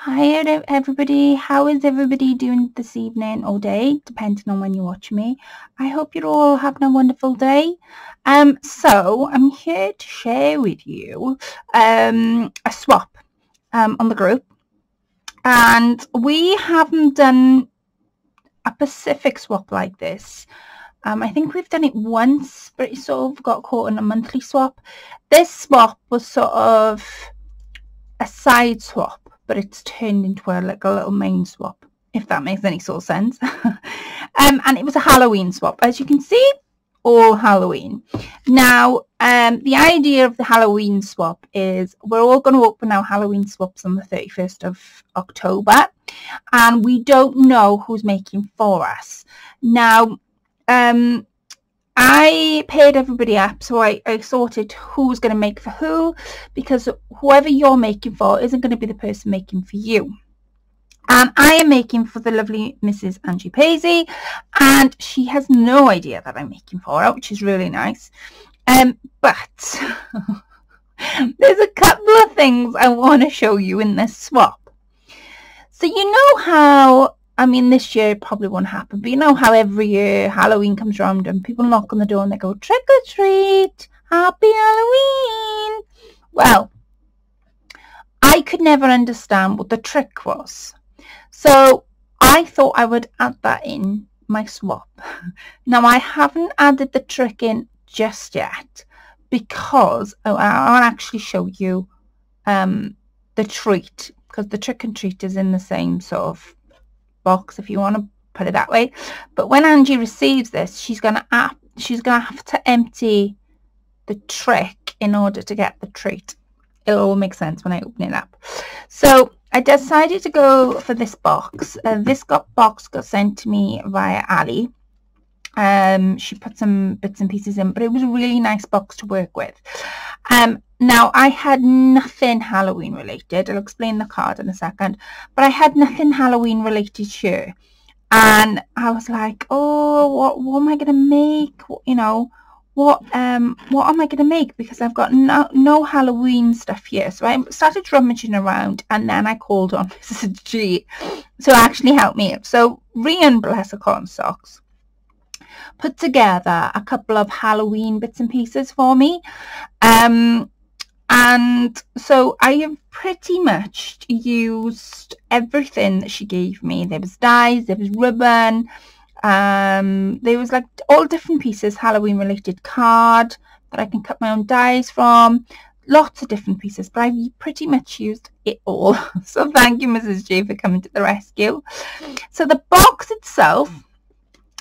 Everybody, how is everybody doing this evening or day, depending on when you watch me? I hope you're all having a wonderful day. So I'm here to share with you a swap on the group, and we haven't done a Pacific swap like this. I think we've done it once, but it sort of got caught in a monthly swap. This swap was sort of a side swap, but it's turned into a little main swap, if that makes any sort of sense. And it was a Halloween swap, as you can see, all Halloween. Now, the idea of the Halloween swap is we're all going to open our Halloween swaps on the 31st of October, and we don't know who's making for us. Now, I paired everybody up, so I sorted who's going to make for who, because whoever you're making for isn't going to be the person making for you. And I am making for the lovely Mrs. Angie Paisey, and she has no idea that I'm making for her, which is really nice. But there's a couple of things I want to show you in this swap. So you know how, I mean, this year it probably won't happen, but you know how every year Halloween comes around and people knock on the door and they go, trick or treat, happy Halloween. Well, I could never understand what the trick was. So I thought I would add that in my swap. Now I haven't added the trick in just yet because I'll actually show you the treat, because the trick and treat is in the same sort of box, if you want to put it that way. But when Angie receives this, she's gonna have to empty the trick in order to get the treat. It'll all make sense when I open it up. So I decided to go for this box. This box got sent to me via Ali. She put some bits and pieces in, but it was a really nice box to work with. Now, I had nothing Halloween related. I'll explain the card in a second. But I had nothing Halloween related here. And I was like, oh, what am I going to make? You know, what am I going to make? Because I've got no Halloween stuff here. So I started rummaging around, and then I called on Mrs. G to actually help me. So Rian, bless her cotton socks, put together a couple of Halloween bits and pieces for me. And so I have pretty much used everything that she gave me. There was dies, there was ribbon, there was like all different pieces, Halloween related card that I can cut my own dies from, lots of different pieces, but I've pretty much used it all. So thank you, Mrs. G, for coming to the rescue. So the box itself,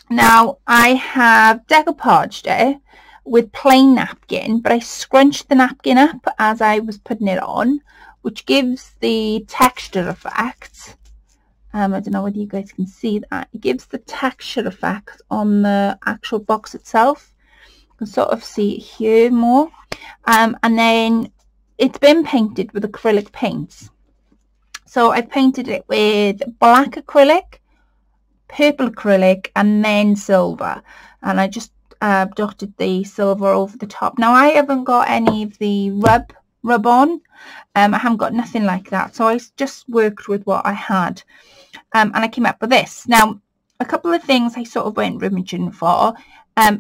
now I have decoupaged it with plain napkin, but I scrunched the napkin up as I was putting it on, which gives the texture effect. I don't know whether you guys can see that. It gives the texture effect on the actual box itself. You can sort of see it here more. And then it's been painted with acrylic paints. So I painted it with black acrylic, purple acrylic, and then silver. And I just dotted the silver over the top. Now I haven't got any of the rub on. I haven't got nothing like that, so I just worked with what I had, and I came up with this. Now a couple of things I sort of went rummaging for.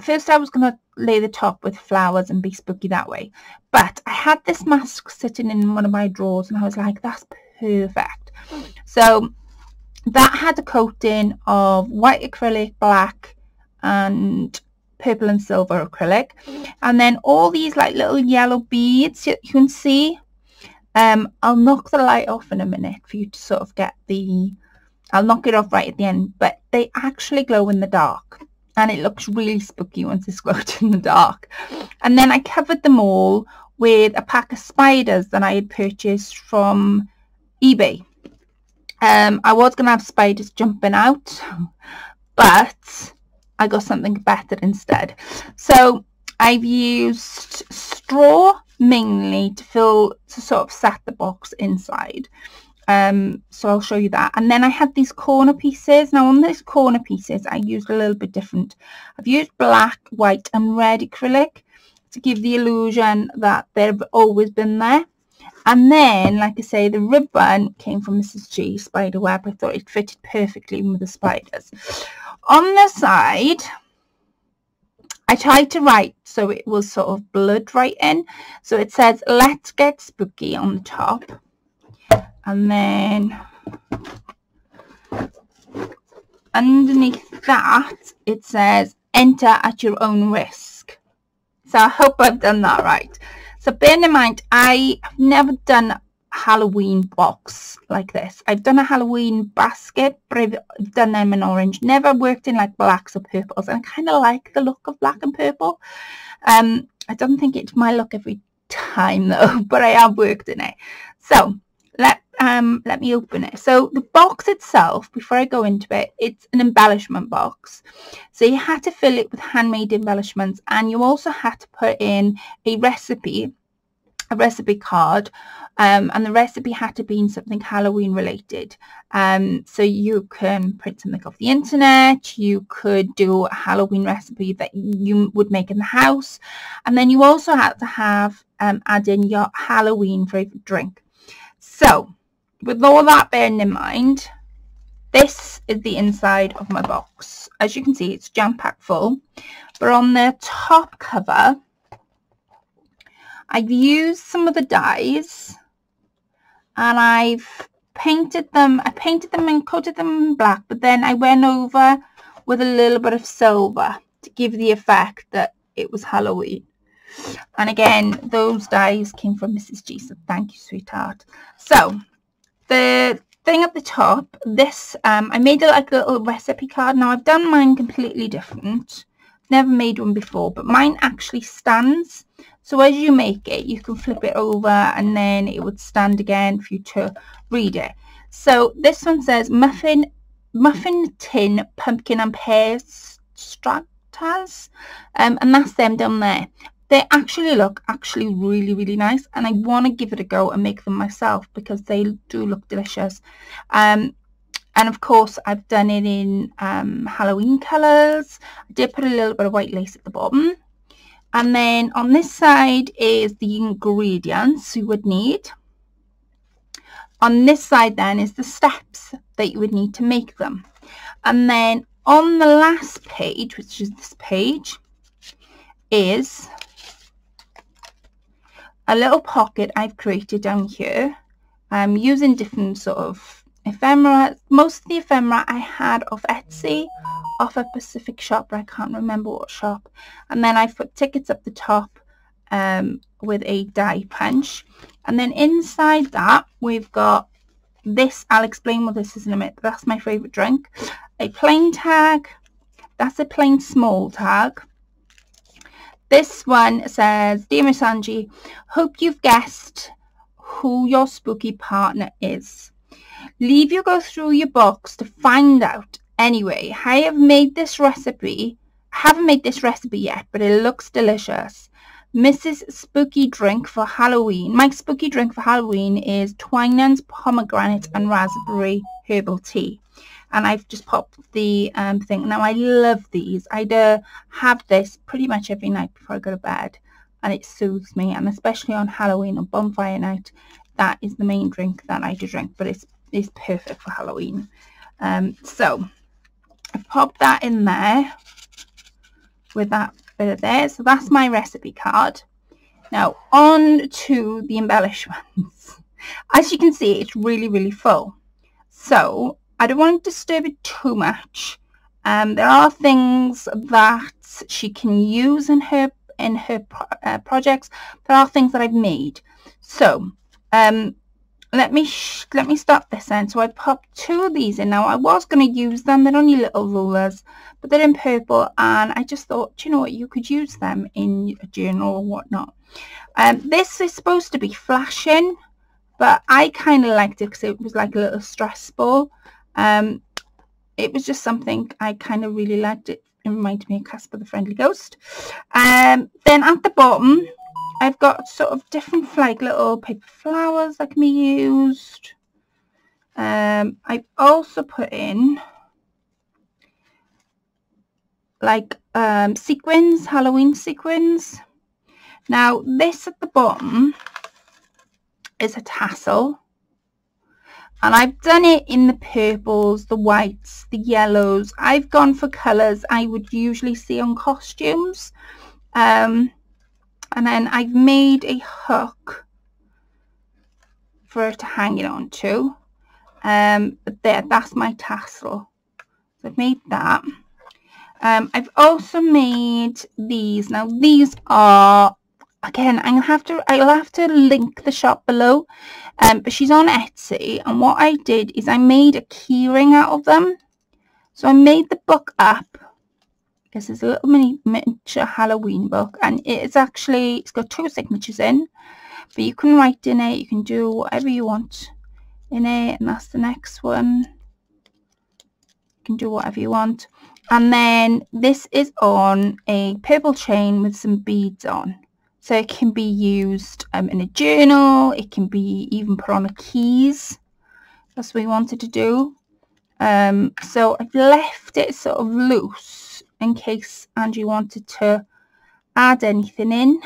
First I was going to lay the top with flowers and be spooky that way, but I had this mask sitting in one of my drawers and I was like, that's perfect. So that had a coating of white acrylic, black, and purple and silver acrylic, and then all these like little yellow beads you can see. I'll knock the light off in a minute for you to sort of get the, I'll knock it off right at the end, but they actually glow in the dark and it looks really spooky once it's glowed in the dark. And then I covered them all with a pack of spiders that I had purchased from eBay. I was going to have spiders jumping out, but I got something better instead. So I've used straw mainly to sort of set the box inside. So I'll show you that. And then I had these corner pieces. Now on these corner pieces I used a little bit different. I've used black, white and red acrylic to give the illusion that they've always been there. And then, like I say, the ribbon came from Mrs. G Spiderweb. I thought it fitted perfectly with the spiders. On the side, I tried to write so it was sort of blood writing. So it says, "Let's get spooky" on the top. And then underneath that, it says, "Enter at your own risk." So I hope I've done that right. So bear in mind, I have never done a Halloween box like this. I've done a Halloween basket, but I've done them in orange. Never worked in like blacks or purples. And I kind of like the look of black and purple. I don't think it's my look every time though, but I have worked in it. So let me open it. So the box itself, before I go into it, it's an embellishment box. So you had to fill it with handmade embellishments, and you also had to put in a recipe card, and the recipe had to be in something Halloween related. So you can print something off the internet, you could do a Halloween recipe that you would make in the house, and then you also had to have add in your Halloween favorite drink. So with all that bearing in mind, this is the inside of my box. As you can see, it's jam-packed full, but on the top cover, I've used some of the dies and I've painted them. I painted them and coated them in black, but then I went over with a little bit of silver to give the effect that it was Halloween. And again, those dies came from Mrs. G, so thank you, sweetheart. So the thing at the top, this I made it like a little recipe card. Now I've done mine completely different. Never made one before, but mine actually stands. So as you make it, you can flip it over and then it would stand again for you to read it. So this one says muffin tin, pumpkin and pear stratas, and that's them down there. They actually look really, really nice, and I want to give it a go and make them myself because they do look delicious. And of course, I've done it in Halloween colours. I did put a little bit of white lace at the bottom. And then on this side is the ingredients you would need. On this side then is the steps that you would need to make them. And then on the last page, which is this page, is a little pocket I've created down here. I'm using different sort of ephemera. Most of the ephemera I had off Etsy, off a specific shop, but I can't remember what shop. And then I've put tickets up the top with a die punch. And then inside that we've got this. I'll explain what this is in a minute, but that's my favourite drink. A plain tag. That's a plain small tag. This one says, "Dear Miss Angie, hope you've guessed who your spooky partner is. Leave you go through your box to find out. Anyway, I haven't made this recipe yet, but it looks delicious. Mrs. Spooky drink for Halloween. My spooky drink for Halloween is Twinings, pomegranate and raspberry herbal tea." And I've just popped the thing. Now I love these. I have this pretty much every night before I go to bed, and it soothes me, and especially on Halloween or bonfire night, that is the main drink that I do drink, but it's perfect for Halloween. So I've popped that in there with that bit of there. So that's my recipe card. Now on to the embellishments. As you can see, it's really, really full. So I don't want to disturb it too much. There are things that she can use in her projects. There are things that I've made. So let me start this end. So I popped 2 of these in. Now I was going to use them. They're only little rulers, but they're in purple, and I just thought, do you know what, you could use them in a journal or whatnot. This is supposed to be flashing, but I kind of liked it because it was like a little stress ball. It was just something I kind of really liked. It reminded me of Casper the Friendly Ghost. Then at the bottom, I've got sort of different like little paper flowers that can be used. I've also put in like sequins, Halloween sequins. Now this at the bottom is a tassel, and I've done it in the purples, the whites, the yellows. I've gone for colours I would usually see on costumes, and then I've made a hook for it to hang it onto. But there, that's my tassel. So I've made that. I've also made these. Now these are, again, I'll have to link the shop below, but she's on Etsy, and what I did is I made a keyring out of them. So I made the book up. This is a little miniature Halloween book, and it's got 2 signatures in, but you can write in it, you can do whatever you want in it, and that's the next one. You can do whatever you want. And then this is on a purple chain with some beads on, so it can be used in a journal. It can be even put on a keys. That's what we wanted to do. So I've left it sort of loose in case Angie wanted to add anything in.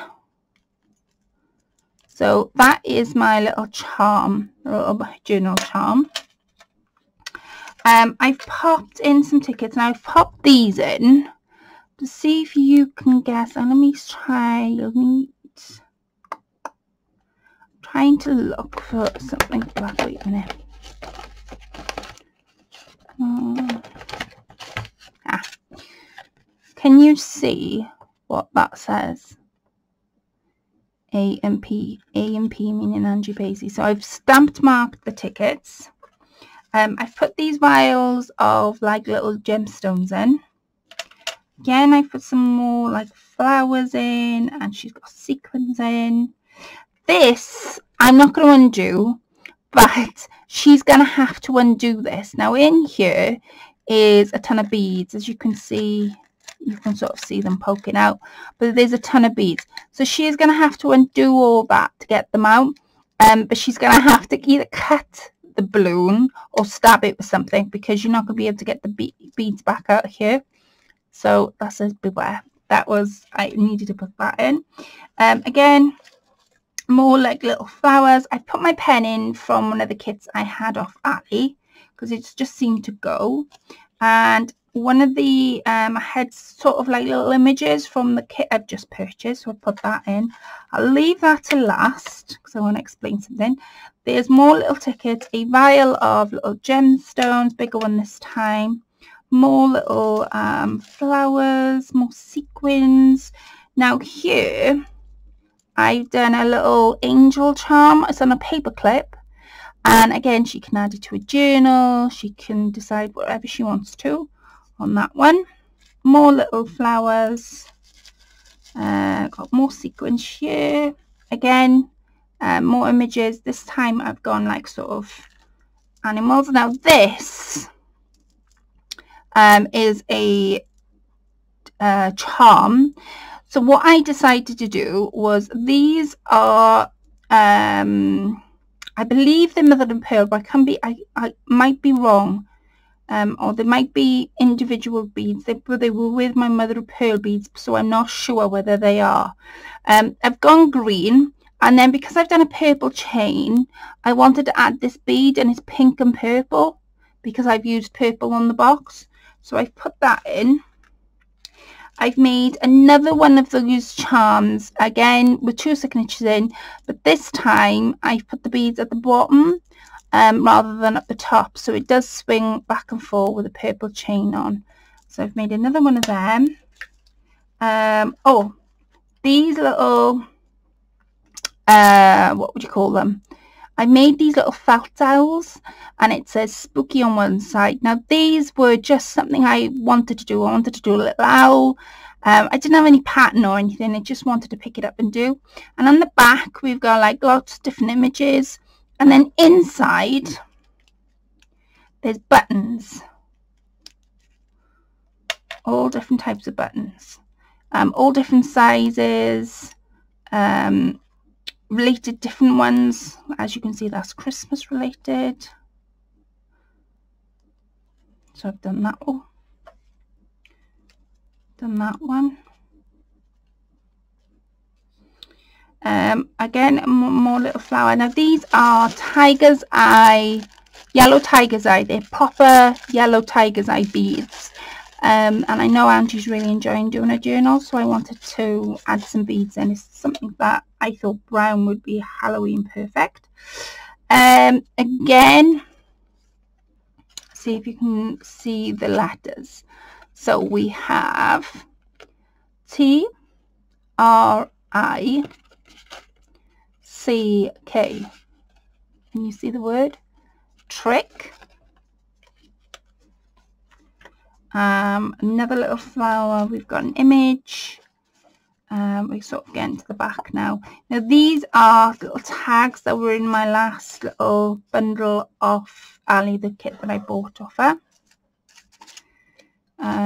So that is my little charm, little journal charm. I've popped in some tickets, and I've popped these in to see if you can guess. And let me try. Trying to look for something black. Wait a minute. Can you see what that says? AMP meaning Angie Paisey. So I've stamped marked the tickets. I've put these vials of like little gemstones in. Again, I put some more like flowers in, and she's got sequins in. This I'm not going to undo, but she's going to have to undo this. Now in here is a ton of beads, as you can see. You can sort of see them poking out, but there's a ton of beads, so she's going to have to undo all that to get them out. But she's going to have to either cut the balloon or stab it with something, because you're not going to be able to get the beads back out here. So that says beware. I needed to put that in. Again, more like little flowers. I put my pen in from one of the kits I had off Ali, because it just seemed to go. And one of the I had sort of like little images from the kit I've just purchased, so I put that in. I'll leave that to last because I want to explain something. There's more little tickets, a vial of little gemstones, bigger one this time, more little flowers, more sequins. Now here I've done a little angel charm. It's on a paper clip, and again she can add it to a journal. She can decide whatever she wants to on that one. More little flowers, got more sequins here. Again, more images. This time I've gone like sort of animals. Now this is a charm. So what I decided to do was, these are I believe they're mother and pearl, but I might be wrong. Or there might be individual beads. They were with my mother of pearl beads, so I'm not sure whether they are. I've gone green, and then because I've done a purple chain, I wanted to add this bead, and it's pink and purple because I've used purple on the box. So I've put that in. I've made another one of those charms, again with 2 signatures in, but this time I've put the beads at the bottom rather than at the top, so it does swing back and forth with a purple chain on. So I've made another one of them. Oh, these little what would you call them? I made these little felt owls, and it says spooky on one side. Now these were just something I wanted to do. I wanted to do a little owl. I didn't have any pattern or anything. I just wanted to pick it up and do. And on the back we've got like lots of different images, and then inside there's buttons, all different types of buttons, all different sizes, related different ones. As you can see, that's Christmas related. So I've done that one, done that one. Again, more little flower. Now these are tiger's eye, yellow tiger's eye. They're proper yellow tiger's eye beads. And I know Angie's really enjoying doing a journal, so I wanted to add some beads in. It's something that I thought brown would be Halloween perfect. Again, see if you can see the letters. So we have T-R-I-C-K. Can you see the word? Trick. Another little flower. We've got an image. We sort of get into the back now. Now these are little tags that were in my last little bundle of Ali, the kit that I bought off her.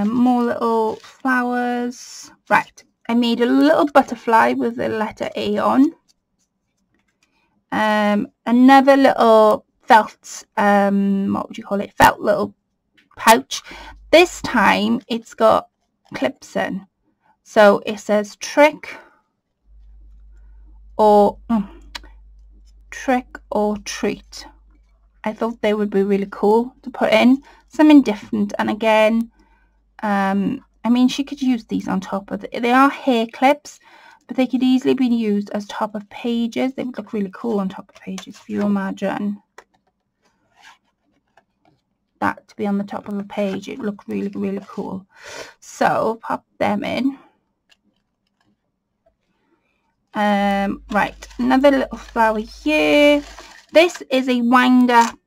More little flowers. Right, I made a little butterfly with the letter A on. Another little felt, what would you call it? Felt little pouch. This time it's got clips in. So it says trick or treat. I thought they would be really cool to put in. Something different. And again, I mean, she could use these on top of they are hair clips, but they could easily be used as top of pages. They would look really cool on top of pages, if you imagine that to be on the top of a page. It looked really, really cool. So pop them in. Right, another little flower here. This is a wind up.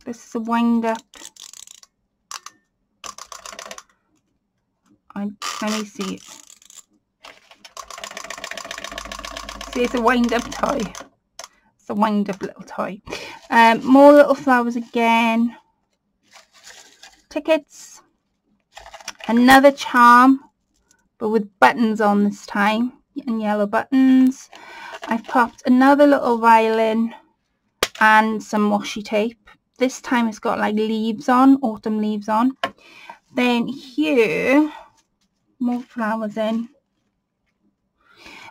This is a wind up. Let me see it. See, it's a wind up toy. It's a wind up little toy. More little flowers again. Tickets. Another charm, but with buttons on this time, and yellow buttons. I've popped another little violin and some washi tape. This time it's got like leaves on, autumn leaves on. Then here, more flowers in.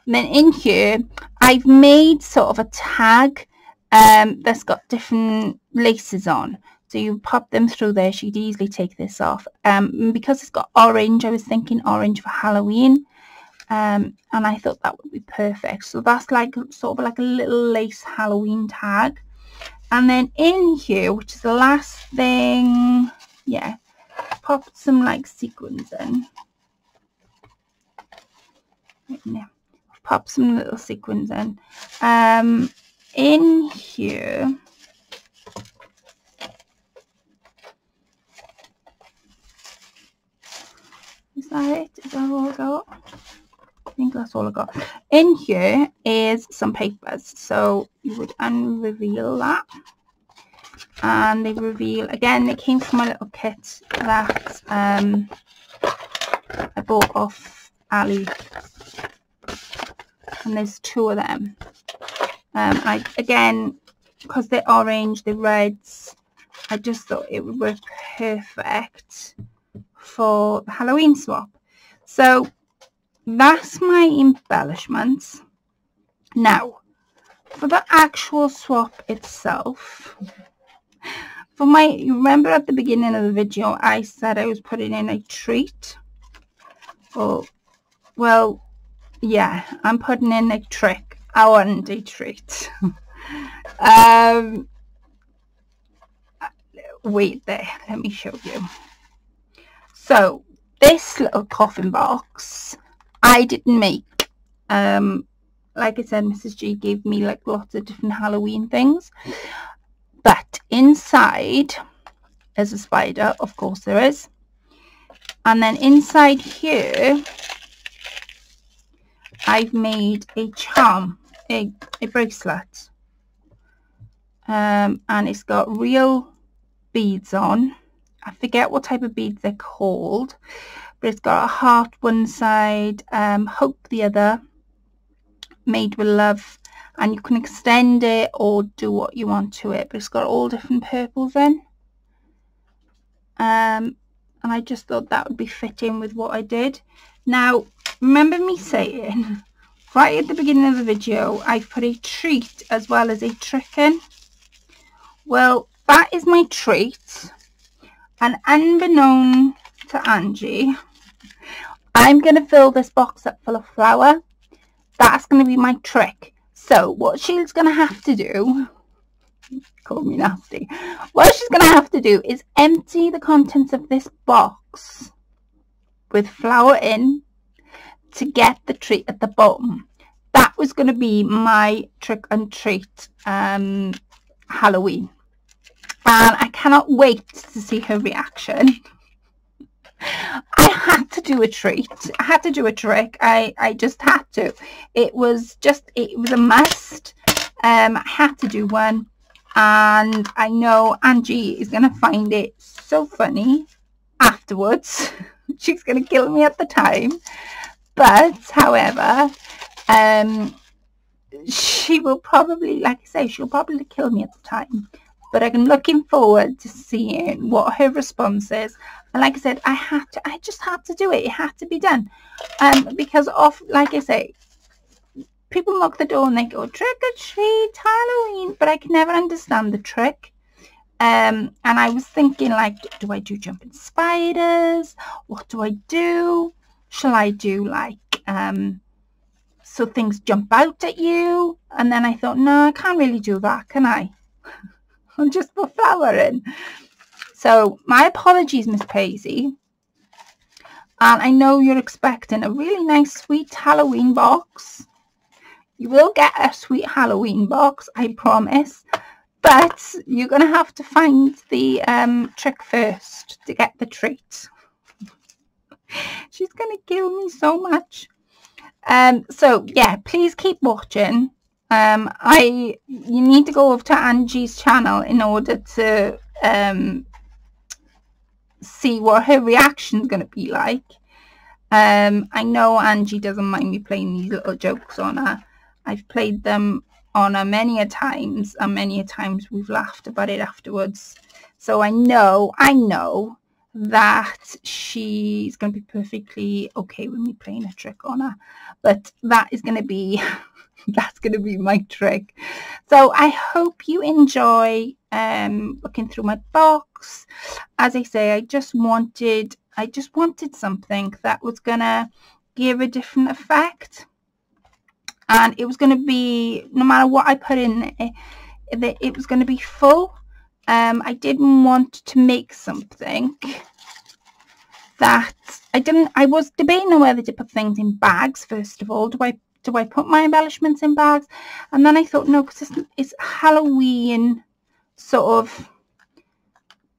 And then in here, I've made sort of a tag that's got different laces on. So you pop them through there. She'd easily take this off. Because it's got orange, I was thinking orange for Halloween. And I thought that would be perfect. So that's like sort of like a little lace Halloween tag. And then in here, which is the last thing, yeah, popped some like sequins in. Yeah, pop some little sequins in. In here, is that it? Is that all I got? I think that's all I got. In here is some papers, so you would unreveal that, and they reveal again. It came from my little kit that I bought off Ali, and there's two of them. Again, because they're orange, they're reds, I just thought it would work perfect for the Halloween swap. So that's my embellishments. Now for the actual swap itself, for my, you remember at the beginning of the video I said I was putting in a treat? Oh well, yeah, I'm putting in a trick. I want a treat. Wait there, let me show you. So this little coffin box I didn't make. Like I said, Mrs. G gave me like lots of different Halloween things, but inside there's a spider, of course there is, and then inside here I've made a charm, a bracelet, and it's got real beads on. I forget what type of beads they're called, but it's got a heart one side, hope the other, made with love, and you can extend it or do what you want to it, but it's got all different purples in, and I just thought that would be fitting with what I did. Now, remember me saying right at the beginning of the video, I've put a treat as well as a trick in. Well, that is my treat, and unbeknown to Angie, I'm going to fill this box up full of flour. That's going to be my trick. So what she's going to have to do, call me nasty, what she's going to have to do is empty the contents of this box with flour in to get the treat at the bottom. That was going to be my trick and treat Halloween, and I cannot wait to see her reaction. I had to do a treat. I had to do a trick. I just had to. It was a must. I had to do one, and I know Angie is going to find it so funny afterwards. She's going to kill me at the time, but however, she will probably, like I say, she'll probably kill me at the time, but I'm looking forward to seeing what her response is. And like I said, I just had to do it. It had to be done, because of, like I say, people knock the door and they go trick or treat Halloween, but I can never understand the trick. And I was thinking, like, do I do jumping spiders? What do I do? Shall I do like so things jump out at you? And then I thought, no, I can't really do that, can I? I'll just put flour in. So my apologies, Miss Paisey. And I know you're expecting a really nice sweet Halloween box. You will get a sweet Halloween box, I promise. But you're going to have to find the trick first to get the treat. She's going to kill me so much. So yeah, please keep watching. You need to go over to Angie's channel in order to see what her reaction is going to be like. I know Angie doesn't mind me playing these little jokes on her. I've played them on her many a times, and many a times we've laughed about it afterwards. So I know that she's going to be perfectly okay with me playing a trick on her, but that is going to be that's going to be my trick. So I hope you enjoy looking through my box. As I say, I just wanted something that was gonna give a different effect, and it was going to be, no matter what I put in it was going to be full. I didn't want to make something that I was debating on whether to put things in bags first of all. Do I put my embellishments in bags? And then I thought, no, because it's Halloween sort of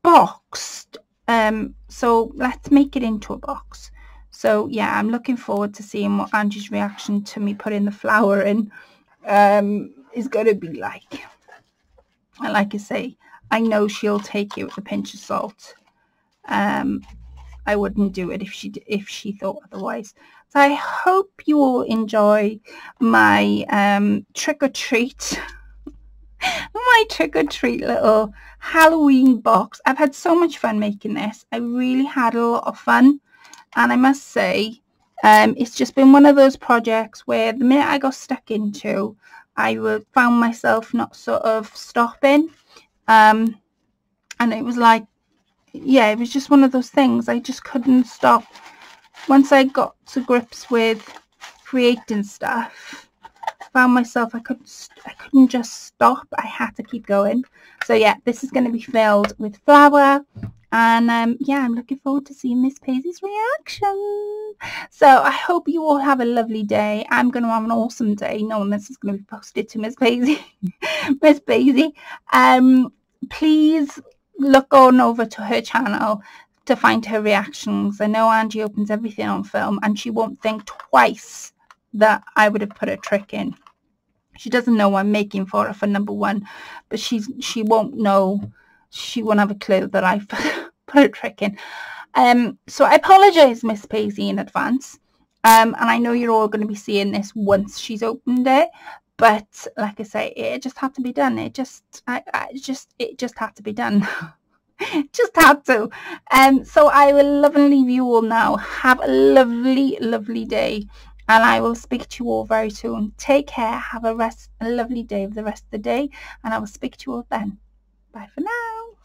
boxed, so let's make it into a box. So yeah, I'm looking forward to seeing what Angie's reaction to me putting the flour in is going to be like. And like I say, I know she'll take it with a pinch of salt. I wouldn't do it if she thought otherwise. So I hope you all enjoy my trick-or-treat my trick-or-treat little Halloween box. I've had so much fun making this. I really had a lot of fun, and I must say it's just been one of those projects where the minute I got stuck into, I found myself not sort of stopping, and it was like, yeah, it was just one of those things. I just couldn't stop. Once I got to grips with creating stuff, I found myself I couldn't just stop. I had to keep going. So yeah, this is going to be filled with flour, and yeah, I'm looking forward to seeing Miss Paisey's reaction. So I hope you all have a lovely day. I'm going to have an awesome day knowing this is going to be posted to Miss Paisey. Miss Paisey, please look on over to her channel to find her reactions. I know Angie opens everything on film, and she won't think twice that I would have put a trick in. She doesn't know I'm making for her for number one, but she won't know. She won't have a clue that I've put a trick in. So I apologise, Miss Paisey, in advance. And I know you're all going to be seeing this once she's opened it. But like I say, it just had to be done. It just had to be done. Just had to. So I will love and leave you all now. Have a lovely, lovely day, and I will speak to you all very soon. Take care. Have a lovely day of the rest of the day, and I will speak to you all then. Bye for now.